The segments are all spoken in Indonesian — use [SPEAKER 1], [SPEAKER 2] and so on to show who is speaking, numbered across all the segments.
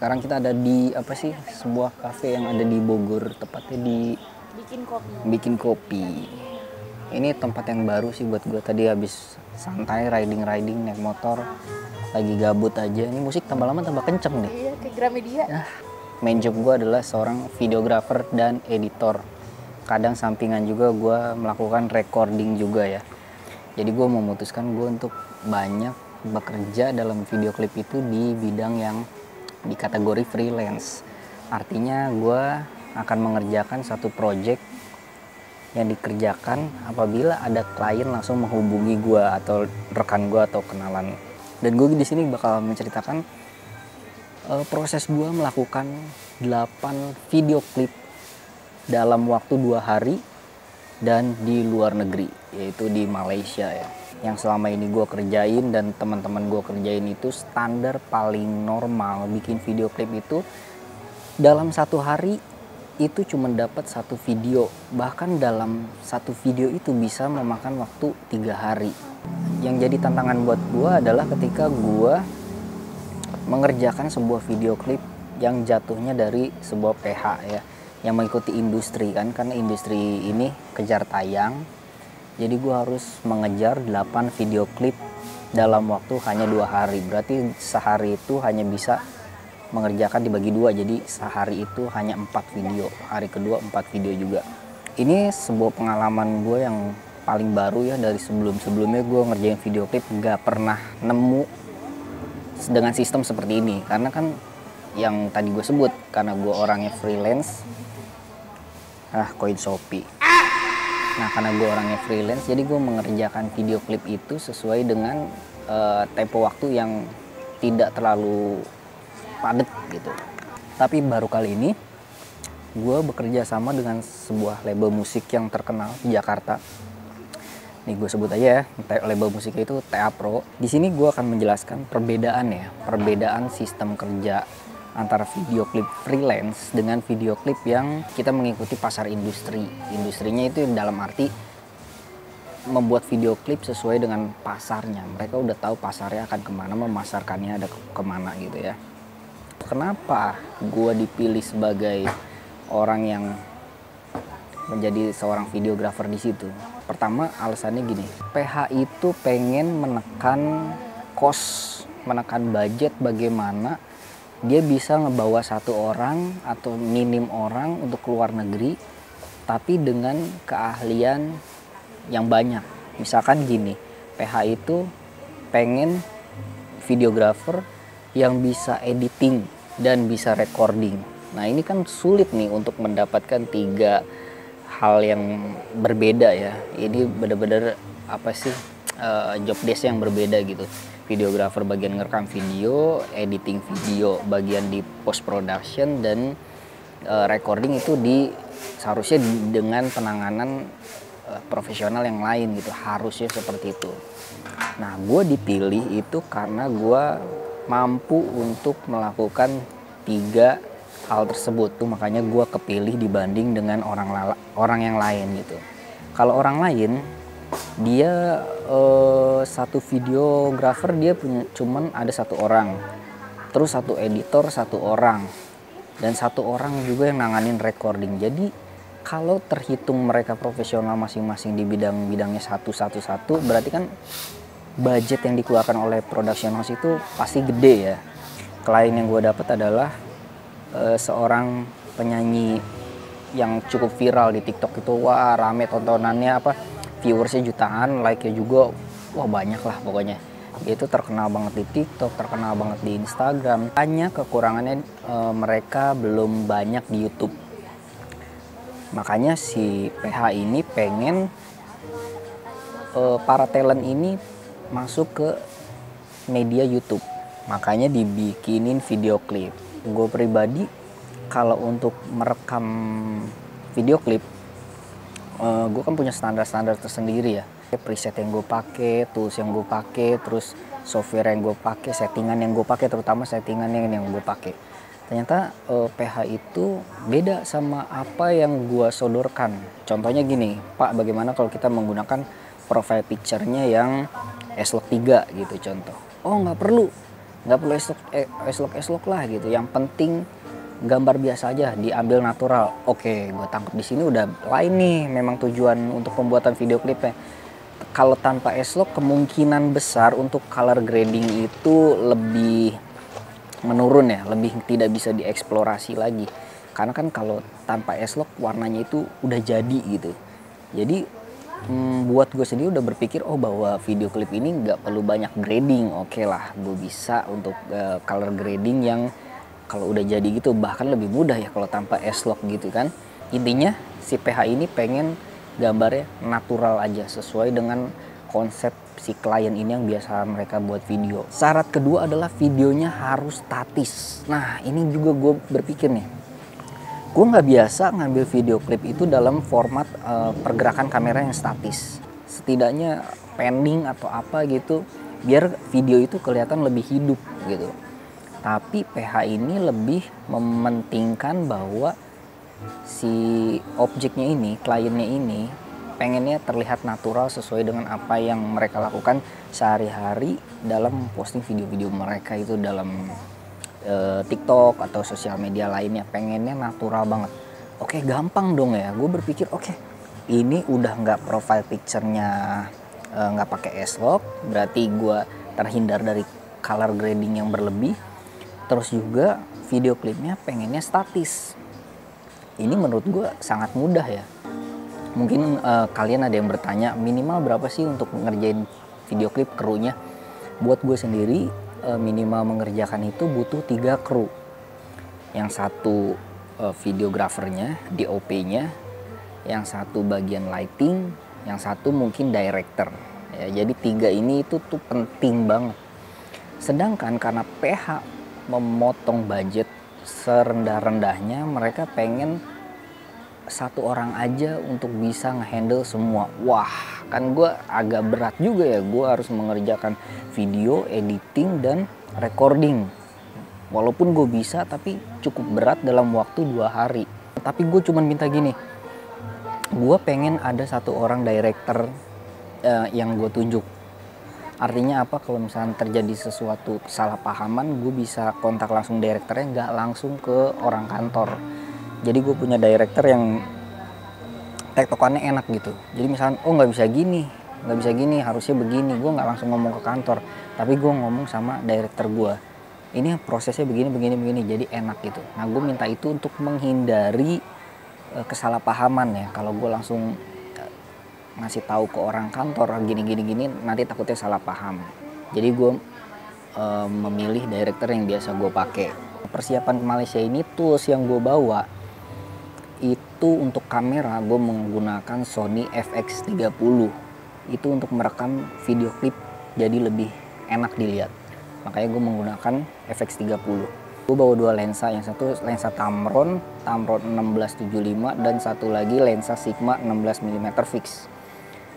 [SPEAKER 1] Sekarang kita ada di apa sih? Sebuah kafe yang ada di Bogor, tepatnya di Bikin Kopi. Ini tempat yang baru sih buat gue. Tadi habis santai riding naik motor, lagi gabut aja. Ini musik tambah lama tambah kenceng nih.
[SPEAKER 2] Iya, kayak Gramedia.
[SPEAKER 1] Main job gue adalah seorang videographer dan editor. Kadang sampingan juga gue melakukan recording juga ya. Jadi gue memutuskan gue untuk banyak bekerja dalam video klip itu di bidang yang di kategori freelance. Artinya gue akan mengerjakan satu project yang dikerjakan apabila ada klien langsung menghubungi gue atau rekan gue atau kenalan. Dan gue di sini bakal menceritakan proses gue melakukan 8 video klip dalam waktu 2 hari dan di luar negeri, yaitu di Malaysia ya. Yang selama ini gue kerjain dan teman-teman gue kerjain itu standar paling normal bikin video klip itu dalam 1 hari itu cuma dapat 1 video. Bahkan dalam 1 video itu bisa memakan waktu 3 hari. Yang jadi tantangan buat gue adalah ketika gue mengerjakan sebuah video klip yang jatuhnya dari sebuah PH ya, yang mengikuti industri kan, karena industri ini kejar tayang. Jadi gue harus mengejar 8 video klip dalam waktu hanya 2 hari. Berarti sehari itu hanya bisa mengerjakan dibagi 2, jadi sehari itu hanya 4 video, hari kedua 4 video juga. Ini sebuah pengalaman gue yang paling baru ya. Dari sebelumnya gue ngerjain video klip gak pernah nemu dengan sistem seperti ini, karena kan yang tadi gue sebut, karena gue orangnya freelance. Koin Shopee. Nah, karena gue orangnya freelance, jadi gue mengerjakan video klip itu sesuai dengan tempo waktu yang tidak terlalu padat gitu. Tapi baru kali ini gue bekerja sama dengan sebuah label musik yang terkenal di Jakarta. Nih gue sebut aja ya, label musiknya itu TA Pro. Di sini gue akan menjelaskan perbedaan sistem kerja antara video klip freelance dengan video klip yang kita mengikuti pasar industri. Industrinya itu dalam arti membuat video klip sesuai dengan pasarnya. Mereka udah tahu pasarnya akan kemana, memasarkannya ada kemana gitu ya. Kenapa gue dipilih sebagai orang yang menjadi seorang videographer di situ? Pertama, alasannya gini, PH itu pengen menekan cost, menekan budget, bagaimana dia bisa ngebawa 1 orang atau minim orang untuk keluar negeri, tapi dengan keahlian yang banyak. Misalkan gini, PH itu pengen videographer yang bisa editing dan bisa recording. Nah ini kan sulit nih untuk mendapatkan 3 hal yang berbeda ya. Ini benar-benar apa sih, job desk yang berbeda gitu. Videographer bagian ngerekam video, editing video bagian di post production, dan recording itu seharusnya dengan penanganan profesional yang lain gitu, harusnya seperti itu. Nah gue dipilih itu karena gue mampu untuk melakukan 3 hal tersebut tuh, makanya gue kepilih dibanding dengan orang yang lain gitu. Kalau orang lain dia satu videographer dia punya cuman ada 1 orang, terus 1 editor 1 orang, dan 1 orang juga yang nanganin recording. Jadi kalau terhitung mereka profesional masing-masing di bidangnya satu, berarti kan budget yang dikeluarkan oleh production house itu pasti gede ya. Klien yang gue dapat adalah seorang penyanyi yang cukup viral di TikTok itu. Wah rame tontonannya, viewersnya jutaan, like-nya juga wah banyak lah pokoknya. Dia itu terkenal banget di TikTok, terkenal banget di Instagram. Hanya kekurangannya mereka belum banyak di YouTube. Makanya si PH ini pengen para talent ini masuk ke media YouTube. Makanya dibikinin video klip. Gue pribadi kalau untuk merekam video klip, gue kan punya standar tersendiri ya. Preset yang gue pakai, tools yang gue pakai, terus software yang gue pakai, settingan yang gue pakai, terutama settingan yang gue pakai. Ternyata PH itu beda sama apa yang gue sodorkan. Contohnya gini, Pak, bagaimana kalau kita menggunakan profile picture-nya yang S-Log 3 gitu contoh. Oh nggak perlu, nggak perlu eslok lah gitu, yang penting gambar biasa aja diambil natural. Oke, gue tangkap di sini udah lain nih memang tujuan untuk pembuatan video klipnya. Kalau tanpa eslok kemungkinan besar untuk color grading itu lebih menurun ya, lebih tidak bisa dieksplorasi lagi. Karena kan kalau tanpa eslok warnanya itu udah jadi gitu. Jadi buat gue sendiri udah berpikir bahwa video klip ini nggak perlu banyak grading. Oke lah, gue bisa untuk color grading yang kalau udah jadi gitu bahkan lebih mudah ya kalau tanpa S-Log gitu kan. Intinya si PH ini pengen gambarnya natural aja sesuai dengan konsep si klien ini yang biasa mereka buat video. Syarat kedua adalah videonya harus statis. Nah ini juga gue berpikir nih, gue nggak biasa ngambil video klip itu dalam format pergerakan kamera yang statis. Setidaknya pending atau apa gitu biar video itu kelihatan lebih hidup gitu. Tapi PH ini lebih mementingkan bahwa si objeknya ini, kliennya ini pengennya terlihat natural sesuai dengan apa yang mereka lakukan sehari-hari dalam posting video-video mereka itu dalam TikTok atau sosial media lainnya, pengennya natural banget. Oke, gampang dong ya. Gue berpikir oke, ini udah nggak profile picture-nya nggak pakai S-Log, berarti gue terhindar dari color grading yang berlebih. Terus juga video klipnya pengennya statis. Ini menurut gue sangat mudah ya. Mungkin kalian ada yang bertanya minimal berapa sih untuk ngerjain video klip krunya. Buat gue sendiri minimal mengerjakan itu butuh 3 kru. Yang satu videografernya, DOP-nya, yang satu bagian lighting, yang satu mungkin director. Ya, jadi 3 ini itu tuh penting banget. Sedangkan karena PH memotong budget serendah-rendahnya, mereka pengen 1 orang aja untuk bisa ngehandle semua. Wah, kan gue agak berat juga ya, gue harus mengerjakan video, editing, dan recording. Walaupun gue bisa, tapi cukup berat dalam waktu 2 hari. Tapi gue cuman minta gini, gue pengen ada 1 orang director yang gue tunjuk. Artinya apa, kalau misalnya terjadi sesuatu kesalahpahaman, gue bisa kontak langsung directornya, nggak langsung ke orang kantor. Jadi gue punya director yang tektokannya enak gitu. Jadi misalnya nggak bisa gini, harusnya begini. Gue nggak langsung ngomong ke kantor, tapi gue ngomong sama director gue. Ini prosesnya begini. Jadi enak gitu. Nah gue minta itu untuk menghindari kesalahpahaman ya. Kalau gue langsung ngasih tahu ke orang kantor gini, nanti takutnya salah paham. Jadi gue memilih director yang biasa gue pakai. Persiapan ke Malaysia ini, tools yang gue bawa itu untuk kamera gue menggunakan Sony FX30. Itu untuk merekam video klip jadi lebih enak dilihat. Makanya gue menggunakan FX30. Gue bawa 2 lensa, yang satu lensa Tamron 1675 dan satu lagi lensa Sigma 16mm fix.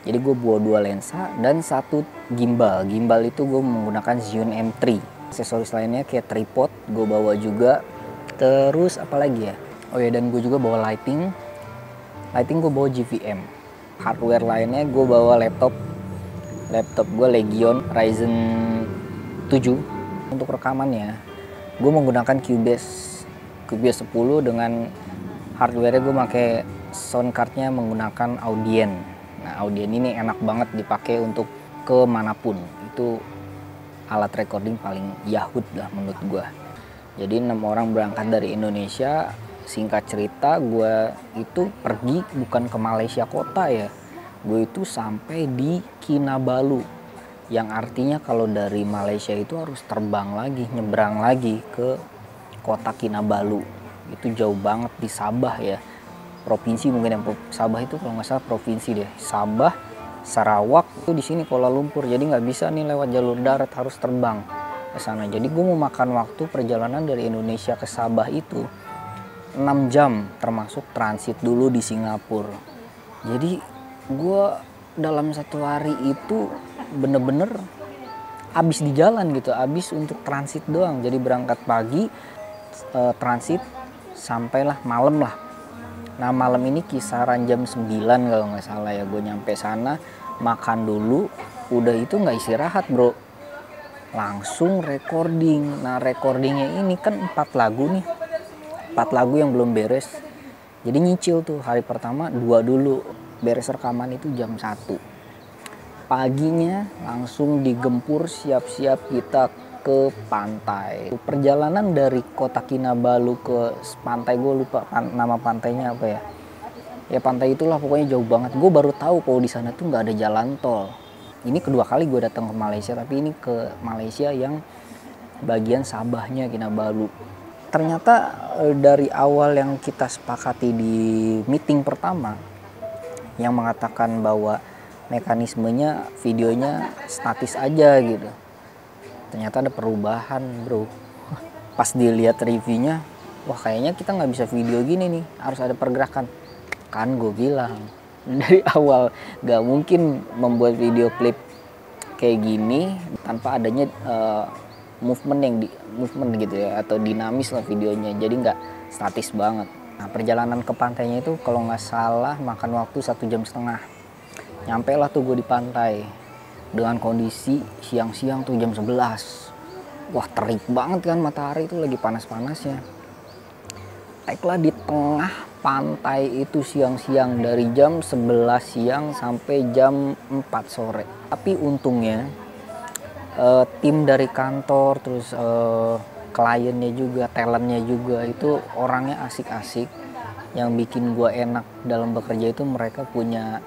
[SPEAKER 1] Jadi gue bawa 2 lensa dan 1 gimbal. Gimbal itu gue menggunakan Zhiyun M3. Aksesoris lainnya kayak tripod gue bawa juga. Terus apa lagi ya? Oh ya, dan gue juga bawa lighting. Lighting gue bawa GVM. Hardware lainnya gue bawa laptop gue Legion Ryzen 7. Untuk rekamannya gue menggunakan Cubase 10 dengan hardware gue pakai sound cardnya menggunakan Audien. Nah Audien ini enak banget dipakai untuk kemanapun. Itu alat recording paling yahut lah menurut gue. Jadi 6 orang berangkat dari Indonesia. Singkat cerita, gue itu pergi bukan ke Malaysia kota ya. Gue itu sampai di Kinabalu. Yang artinya kalau dari Malaysia itu harus terbang lagi, nyebrang lagi ke kota Kinabalu. Itu jauh banget di Sabah ya. Provinsi mungkin yang Sabah itu kalau nggak salah provinsi deh. Sabah, Sarawak itu di sini Kuala Lumpur. Jadi nggak bisa nih lewat jalur darat, harus terbang ke sana. Jadi gue mau makan waktu perjalanan dari Indonesia ke Sabah itu 6 jam, termasuk transit dulu di Singapura. Jadi gue dalam 1 hari itu bener-bener habis di jalan gitu, habis untuk transit doang. Jadi berangkat pagi, transit sampailah malam lah. Nah malam ini kisaran jam 9 kalau nggak salah ya, gue nyampe sana, makan dulu, udah itu nggak istirahat bro. langsung recording. Nah recordingnya ini kan 4 lagu nih, 4 lagu yang belum beres. Jadi nyicil tuh hari pertama 2 dulu, beres rekaman itu jam 1. Paginya langsung digempur, siap-siap kita ke pantai. Perjalanan dari kota Kinabalu ke pantai, gue lupa nama pantainya apa ya. Ya pantai itulah pokoknya jauh banget. Gue baru tahu kalau di sana tuh nggak ada jalan tol. Ini kedua kali gue datang ke Malaysia, tapi ini ke Malaysia yang bagian Sabahnya Kinabalu. Ternyata dari awal yang kita sepakati di meeting pertama yang mengatakan bahwa mekanismenya videonya statis aja gitu. Ternyata ada perubahan bro. Pas dilihat reviewnya, wah kayaknya kita nggak bisa video gini nih, harus ada pergerakan. Kan gue bilang dari awal nggak mungkin membuat video klip kayak gini tanpa adanya movement gitu ya, atau dinamis lah videonya, jadi nggak statis banget. Nah perjalanan ke pantainya itu kalau nggak salah makan waktu 1,5 jam. Nyampe lah tuh gue di pantai dengan kondisi siang-siang tuh jam 11. Wah terik banget kan, matahari itu lagi panas-panasnya. Taiklah di tengah pantai itu siang-siang dari jam 11 siang sampai jam 4 sore. Tapi untungnya tim dari kantor, terus kliennya juga, talentnya juga itu orangnya asik-asik. Yang bikin gue enak dalam bekerja itu mereka punya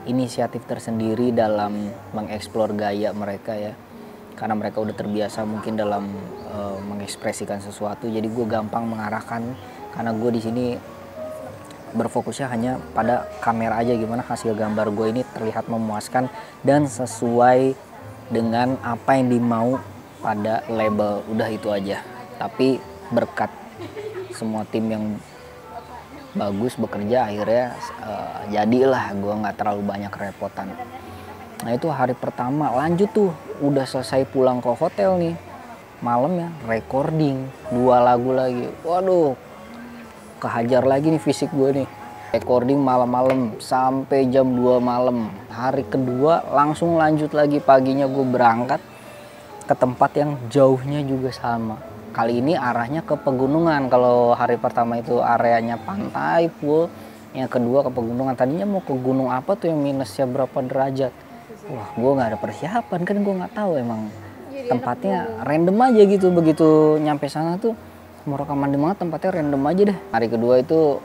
[SPEAKER 1] inisiatif tersendiri dalam mengeksplor gaya mereka ya, karena mereka udah terbiasa mungkin dalam mengekspresikan sesuatu. Jadi gue gampang mengarahkan, karena gue di sini berfokusnya hanya pada kamera aja, gimana hasil gambar gue ini terlihat memuaskan dan sesuai dengan apa yang dimau pada label. Udah itu aja. Tapi berkat semua tim yang bagus bekerja, akhirnya jadilah gue nggak terlalu banyak kerepotan. Nah itu hari pertama, lanjut tuh udah selesai pulang ke hotel nih, malam ya recording 2 lagu lagi. Waduh, kehajar lagi nih fisik gue nih, recording malam-malam sampai jam 2 malam. Hari kedua langsung lanjut lagi, paginya gue berangkat ke tempat yang jauhnya juga sama. Kali ini arahnya ke pegunungan. Kalau hari pertama itu areanya pantai full, yang kedua ke pegunungan. Tadinya mau ke gunung apa tuh yang minusnya berapa derajat. Wah gue gak ada persiapan kan, gue gak tahu emang tempatnya random aja gitu. Begitu nyampe sana tuh mau rekaman di mana, tempatnya random aja deh. Hari kedua itu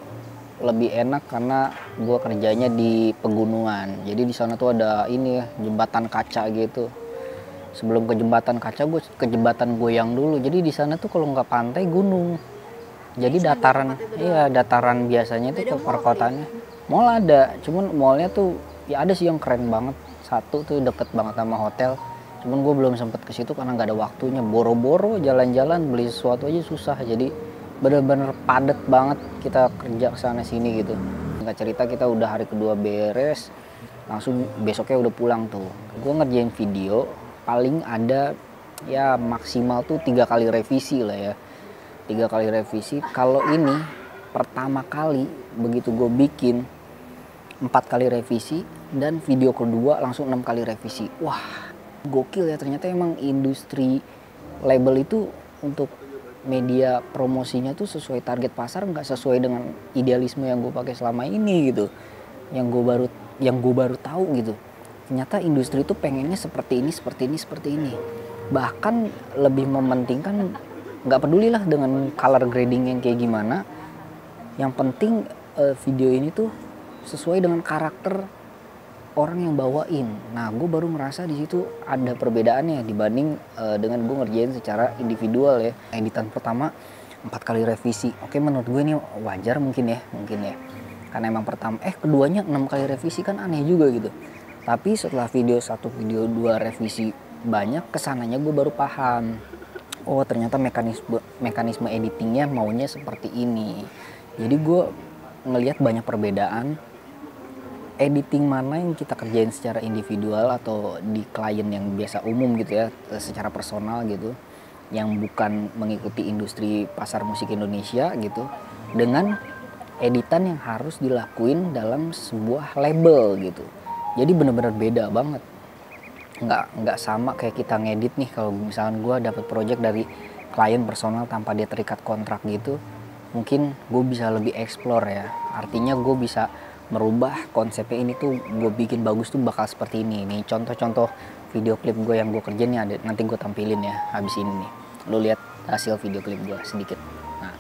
[SPEAKER 1] lebih enak karena gue kerjanya di pegunungan. Jadi di sana tuh ada ini jembatan kaca gitu. Sebelum ke jembatan kaca, gue ke jembatan goyang dulu. Jadi di sana tuh kalau nggak pantai, gunung. Jadi dataran, iya dataran biasanya itu ke perkotaannya. Mall ada, cuman mallnya tuh ya ada sih yang keren banget. Satu tuh deket banget sama hotel. Cuman gue belum sempet ke situ karena nggak ada waktunya. Boro-boro jalan-jalan beli sesuatu aja susah. Jadi bener-bener padet banget kita kerja kesana sini gitu. Nggak cerita, kita udah hari kedua beres, langsung besoknya udah pulang tuh. Gue ngerjain video. Paling ada ya maksimal tuh 3 kali revisi lah ya, 3 kali revisi. Kalau ini pertama kali begitu gue bikin 4 kali revisi, dan video kedua langsung 6 kali revisi. Wah gokil ya, ternyata emang industri label itu untuk media promosinya tuh sesuai target pasar, nggak sesuai dengan idealisme yang gue pakai selama ini gitu, yang gue baru tahu gitu. Ternyata industri itu pengennya seperti ini. Bahkan lebih mementingkan, nggak pedulilah dengan color grading yang kayak gimana. Yang penting video ini tuh sesuai dengan karakter orang yang bawain. Nah gue baru merasa di situ ada perbedaannya dibanding dengan gue ngerjain secara individual ya. Editan pertama 4 kali revisi. Oke, menurut gue ini wajar mungkin ya. Karena emang keduanya 6 kali revisi kan aneh juga gitu. Tapi setelah video 1, video 2 revisi banyak, kesananya gue baru paham. Oh ternyata mekanisme editingnya maunya seperti ini. Jadi gue ngelihat banyak perbedaan. Editing mana yang kita kerjain secara individual atau di klien yang biasa umum gitu ya, secara personal gitu, yang bukan mengikuti industri pasar musik Indonesia gitu, dengan editan yang harus dilakuin dalam sebuah label gitu. Jadi benar-benar beda banget. nggak sama kayak kita ngedit nih. Kalau misalkan gue dapet project dari klien personal tanpa dia terikat kontrak gitu, mungkin gue bisa lebih explore ya. Artinya gue bisa merubah konsepnya, ini tuh gue bikin bagus tuh bakal seperti ini. Nih contoh-contoh video klip gue yang gue kerjain nih, nanti gue tampilin ya habis ini nih. Lu lihat hasil video klip gue sedikit. Nah,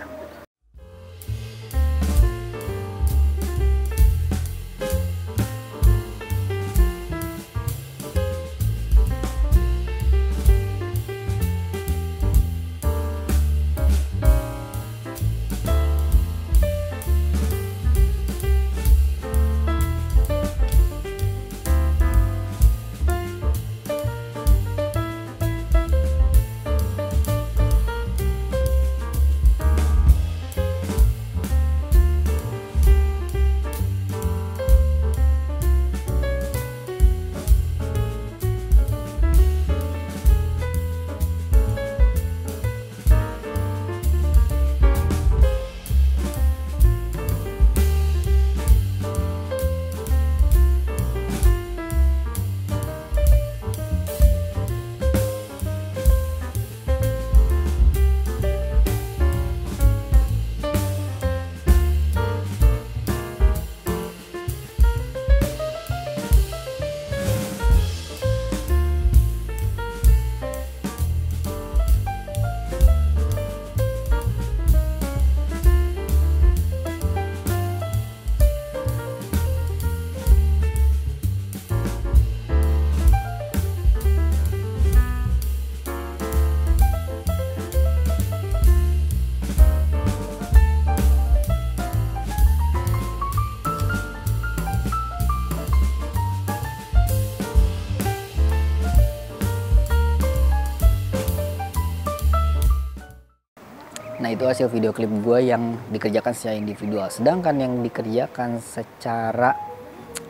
[SPEAKER 1] Nah itu hasil video klip gue yang dikerjakan secara individual. Sedangkan yang dikerjakan secara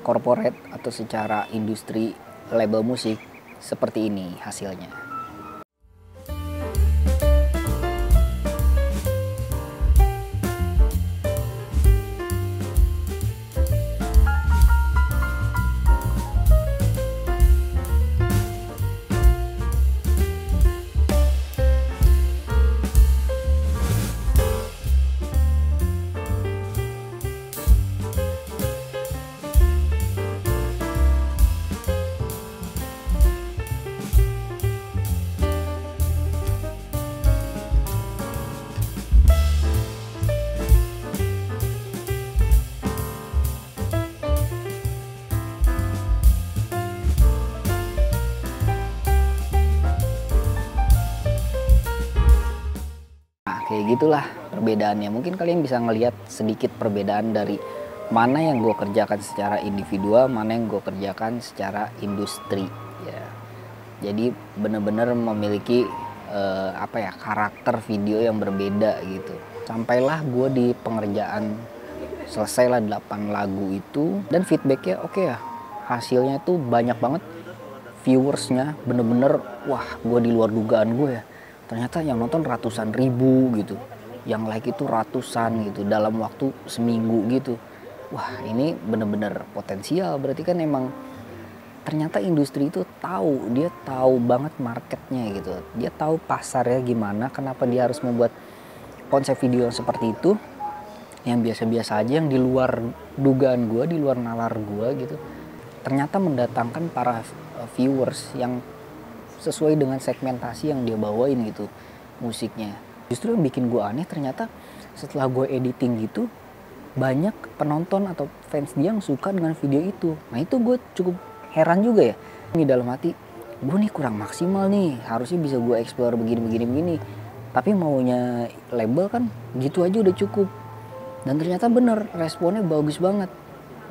[SPEAKER 1] corporate atau secara industri label musik, seperti ini hasilnya. Kayak gitulah perbedaannya. Mungkin kalian bisa ngelihat sedikit perbedaan dari mana yang gue kerjakan secara individual, mana yang gue kerjakan secara industri ya. Jadi bener-bener memiliki karakter video yang berbeda gitu. Sampailah gue di pengerjaan, selesailah 8 lagu itu, dan feedbacknya oke ya. Hasilnya tuh banyak banget viewersnya, bener-bener wah gue di luar dugaan gue ya. Ternyata yang nonton ratusan ribu gitu, yang like itu ratusan gitu dalam waktu seminggu gitu. Wah ini bener-bener potensial, berarti kan emang ternyata industri itu tahu, dia tahu banget marketnya gitu. Dia tahu pasarnya gimana, kenapa dia harus membuat konsep video yang seperti itu, yang biasa-biasa aja, yang di luar dugaan gue, di luar nalar gue gitu. Ternyata mendatangkan para viewers yang sesuai dengan segmentasi yang dia bawain gitu musiknya. Justru yang bikin gue aneh, ternyata setelah gue editing gitu, banyak penonton atau fans dia yang suka dengan video itu. Nah itu gue cukup heran juga ya. Ini dalam hati, gue nih kurang maksimal nih, harusnya bisa gue explore begini. Tapi maunya label kan gitu aja udah cukup. Dan ternyata bener, responnya bagus banget.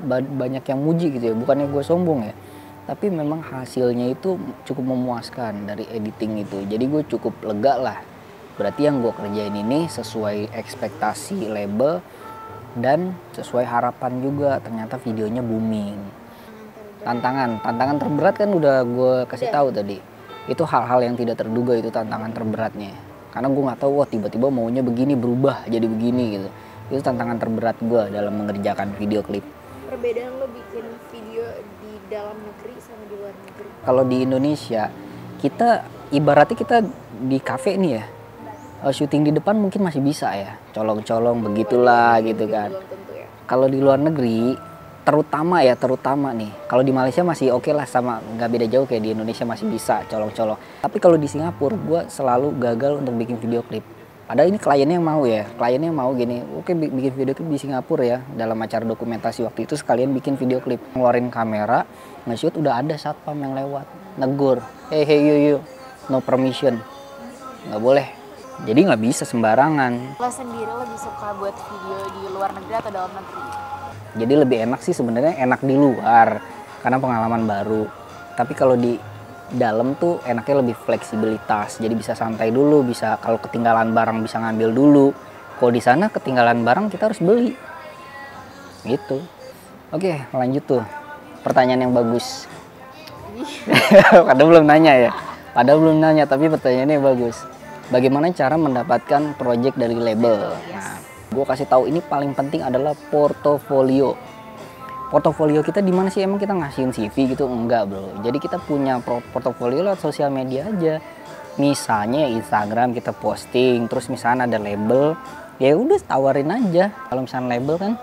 [SPEAKER 1] Banyak yang muji gitu ya, bukannya gue sombong ya. Tapi memang hasilnya itu cukup memuaskan dari editing itu. Jadi gue cukup lega lah. Berarti yang gue kerjain ini sesuai ekspektasi label dan sesuai harapan juga. Ternyata videonya booming. Tantangan terberat kan udah gue kasih tahu tadi. Itu hal-hal yang tidak terduga, itu tantangan terberatnya. Karena gue nggak tahu, wah tiba-tiba maunya begini berubah jadi begini gitu. Itu tantangan terberat gue dalam mengerjakan video klip.
[SPEAKER 2] Perbedaan lo bikin video di dalam negeri sama di luar negeri?
[SPEAKER 1] Kalau di Indonesia, kita ibaratnya kita di kafe nih ya, syuting di depan mungkin masih bisa ya, colong-colong begitulah gitu kan.
[SPEAKER 2] Belum tentu ya.
[SPEAKER 1] Kalau di luar negeri, terutama nih, kalau di Malaysia masih oke lah, sama nggak beda jauh kayak di Indonesia, masih bisa colong-colong. Tapi kalau di Singapura, gue selalu gagal untuk bikin video klip. Padahal ini kliennya yang mau gini, oke bikin video klip di Singapura ya, dalam acara dokumentasi waktu itu sekalian bikin video klip. Ngeluarin kamera, nge-shoot, udah ada satpam yang lewat, negur, hey you, no permission, nggak boleh. Jadi nggak bisa sembarangan.
[SPEAKER 2] Lo sendiri lebih suka buat video di luar negeri atau dalam negeri?
[SPEAKER 1] Jadi lebih enak sih sebenarnya, enak di luar karena pengalaman baru. Tapi kalau di dalam tuh enaknya lebih fleksibilitas. Jadi bisa santai dulu, bisa kalau ketinggalan barang bisa ngambil dulu. Kalau di sana ketinggalan barang kita harus beli. Gitu. Oke, lanjut tuh. Pertanyaan yang bagus. Padahal belum nanya, tapi pertanyaannya bagus. Bagaimana cara mendapatkan project dari label? Nah, gue kasih tahu ini paling penting adalah portofolio. Portofolio kita di mana sih, emang kita ngasihin CV gitu? Enggak bro. Jadi kita punya portofolio lewat sosial media aja. Misalnya Instagram kita posting, terus misalnya ada label, ya udah tawarin aja. Kalau misalnya label kan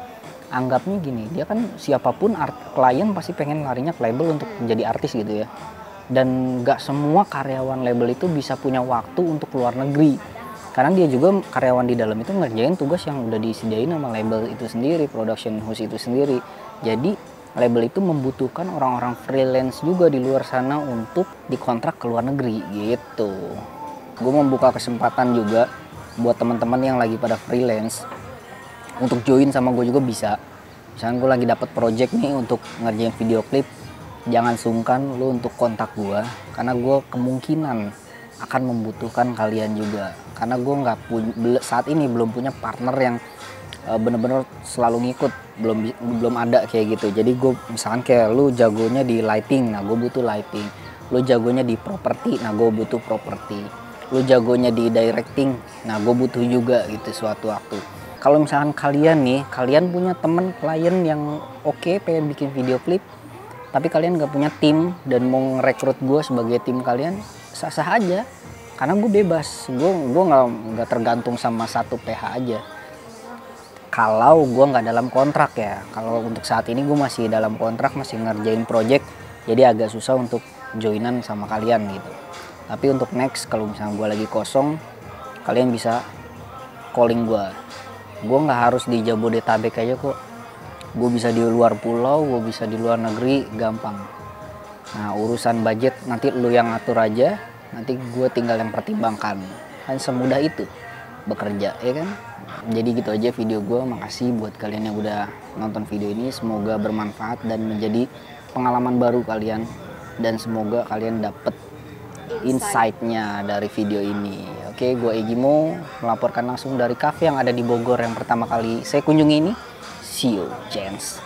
[SPEAKER 1] anggapnya gini, dia kan siapapun klien pasti pengen larinya ke label untuk menjadi artis gitu ya. Dan nggak semua karyawan label itu bisa punya waktu untuk keluar negeri, karena dia juga karyawan di dalam itu ngerjain tugas yang udah disediain sama label itu sendiri, production house itu sendiri. Jadi label itu membutuhkan orang-orang freelance juga di luar sana untuk dikontrak ke luar negeri gitu. Gue membuka kesempatan juga buat teman-teman yang lagi pada freelance untuk join sama gue juga bisa. Misalnya gue lagi dapat project nih untuk ngerjain video klip, jangan sungkan lu untuk kontak gue, karena gue kemungkinan akan membutuhkan kalian juga. Karena gue nggak punya, saat ini belum punya partner yang bener-bener selalu ngikut, belum ada kayak gitu. Jadi gue misalkan kayak lu jagonya di lighting, nah gue butuh lighting. Lu jagonya di properti, nah gue butuh properti. Lu jagonya di directing, nah gue butuh juga gitu suatu waktu. Kalau misalkan kalian punya temen klien yang oke, pengen bikin video klip, tapi kalian gak punya tim dan mau ngerekrut gue sebagai tim kalian, sah-sah aja. Karena gue bebas, gue nggak tergantung sama satu PH aja. Kalau gue nggak dalam kontrak ya, kalau untuk saat ini gue masih dalam kontrak, masih ngerjain project, jadi agak susah untuk joinan sama kalian gitu. Tapi untuk next, kalau misalnya gue lagi kosong, kalian bisa calling gue. Gue nggak harus di Jabodetabek aja kok. Gue bisa di luar pulau, gue bisa di luar negeri, gampang. Nah urusan budget nanti lu yang atur aja, nanti gue tinggal yang pertimbangkan. Kan semudah itu bekerja, ya kan? Jadi gitu aja video gue. Makasih buat kalian yang udah nonton video ini, semoga bermanfaat dan menjadi pengalaman baru kalian, dan semoga kalian dapet insight-nya dari video ini. Oke, gue Egimo melaporkan langsung dari cafe yang ada di Bogor yang pertama kali saya kunjungi ini. See you, gents.